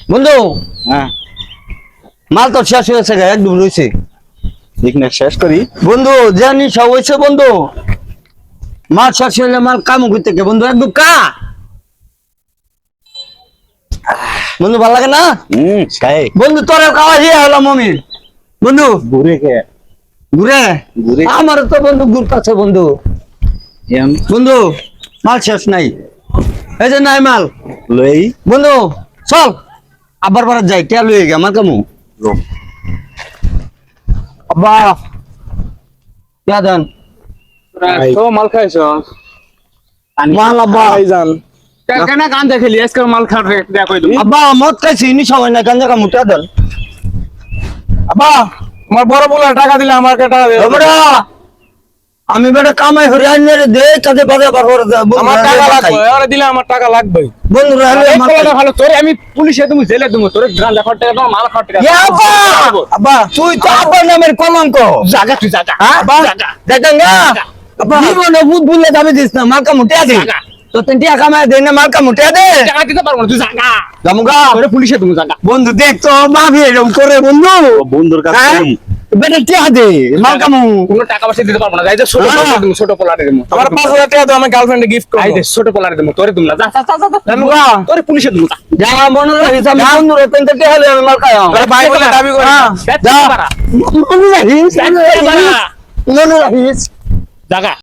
বন্ধু হ্যাঁ মাল তো শেষ হয়েছে একদম রয়েছে ঠিক না শেষ করি বন্ধু জানি সব হয়েছে বন্ধু মাল শেষ হইলে মাল কাম করতে কে বন্ধু একদম কা বন্ধু ভালো লাগে না খাই বন্ধু তোর খাওয়া দিয়ে হলাম আমি বন্ধু ঘুরে কে ঘুরে ঘুরে আমার তো বন্ধু ঘুরতেছে বন্ধু এম বন্ধু মাল শেষ নাই এই যে নাই মাল লই বন্ধু চল আবার বার যাই কে লই গে আমার কামু আব্বা কে দেন তো মাল খাইছো মাল আব্বা যান কেন গান দেখলি আজকে মাল খাবে দেখো আব্বা মদ খাইছি নি সময় না গাঞ্জা কামু কে দেন আব্বা আমার বড় বলে টাকা দিলে আমার টাকা দে বেটা আমি বেটা কামাই হরি আইনে রে দে কাজে বাজে বার করে দে আমার টাকা লাগবে এবারে দিলে আমার টাকা লাগবে বন্ধু রে এই কলাটা ভালো তোরে আমি পুলিশে তুমি জেলে দেবো তোরে গাঁজা খাওয়ার টাকা দাও মাল খাওয়ার টাকা ইয়া আব্বা আব্বা তুই তো আব্বা নামের কলঙ্ক জাগা তুই জাগা আব্বা দেখেন না আব্বা জীবনে বুদ বুলে দাবি দিস না মাল কামু টিয়া দে তো তিন টিয়া কামাই দে না মাল কামু টিয়া দে টাকা দিতে পারবো না তুই জাগা জামুগা তোরে পুলিশে তুমি জাগা বন্ধু দেখ তো ভাবি এরকম করে বন্ধু বন্ধুর কাছে হ্যাঁ? বেটা টিয়া দে মাল কামু কোনো টাকা পয়সা দিতে পারবো না যাই যে ছোট হ্যাঁ। পোলারে দেবো ছোট পোলারে দেবো আমার 5000 টাকা দাও আমি গার্লফ্রেন্ডে গিফট করব আই দে ছোট পোলারে দেবো তোরে তুমি না যা যা যা যা জামুগা তোরে পুলিশে দেবো যা মনে রাখিস আমি বন্ধু রে তিন টিয়া হলে আমি মাল খাইও আরে ভাই বলে দাবি করে হ্যাঁ। যা মনে রাখিস যা মনে রাখিস জাগা